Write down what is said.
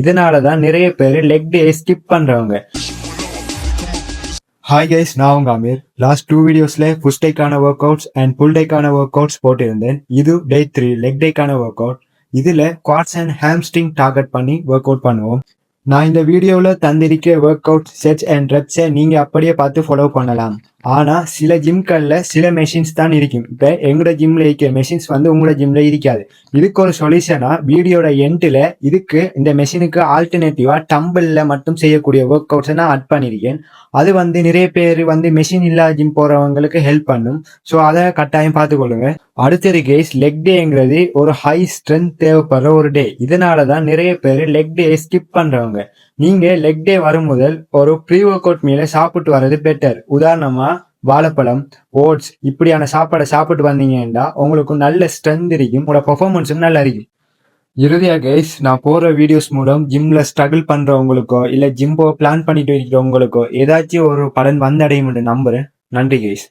இதனாலதான் நிறைய பேர் லெக் டே ஸ்கிப் பண்றவங்க. ஹாய் கைஸ், நான் உங்க அமீர். லாஸ்ட் 2 வீடியோஸ்ல புஷ் டேக்கான ஒர்க் அவுட்ஸ் அண்ட் புல் டேக்கான ஒர்க் அவுட்ஸ் போட்டிருந்தேன். இது டே 3 லெக் டேக்கான ஒர்க் அவுட். இதுல குவாட்ஸ் அண்ட் ஹாம்ஸ்ட்ரிங் டார்கெட் பண்ணி ஒர்க் அவுட் பண்ணுவோம். நான் இந்த வீடியோல தந்திருக்கிற ஒர்க் அவுட் செட்ஸ் அண்ட் ரெப்ஸை நீங்க அப்படியே பார்த்து ஃபாலோ பண்ணலாம். ஆனா சில ஜிம்கள்ல சில மெஷின்ஸ் தான் இருக்கும். இப்ப எங்களோட ஜிம்ல இருக்கிற மெஷின்ஸ் உங்களோட ஜிம்ல இருக்காது. இதுக்கு ஒரு சொல்யூஷனா வீடியோட எண்ட்ல இதுக்கு இந்த மெஷினுக்கு ஆல்டர்னேட்டிவா டம்பிள்ல மட்டும் செய்யக்கூடிய ஒர்க் அவுட்ஸை நான் ஆட் பண்ணிருக்கேன். அது நிறைய பேர் மெஷின் இல்லாத ஜிம் போறவங்களுக்கு ஹெல்ப் பண்ணும். ஸோ அதை கட்டாயம் பார்த்துக்கொள்ளுங்க. அடுத்தது கேஸ், லெக் டேங்கிறது ஒரு ஹை ஸ்ட்ரென்த் தேவைப்படுற ஒரு டே. இதனாலதான் நிறைய பேர் லெக் டே ஸ்கிப் பண்றவங்க. நீங்க லெக் டே வரும் முதல் ஒரு ப்ரீ ஒர்க் அவுட் மீல சாப்பிட்டு வர்றது பெட்டர். உதாரணமா வாழைப்பழம், ஓட்ஸ் இப்படியான சாப்பாடை சாப்பிட்டு வந்தீங்கன்னா உங்களுக்கு நல்ல ஸ்ட்ரென்த் இருக்கும், உங்களோட பெர்ஃபார்மன்ஸும் நல்லா இருக்கும். இறுதியா கைஸ், நான் போற வீடியோஸ் மூலம் ஜிம்ல ஸ்ட்ரகிள் பண்றவங்களுக்கோ இல்ல ஜிம்போ பிளான் பண்ணிட்டு இருக்கிறவங்களுக்கோ ஏதாச்சும் ஒரு பலன் வந்தடையும் என்று நம்புறேன். நன்றி கைஸ்.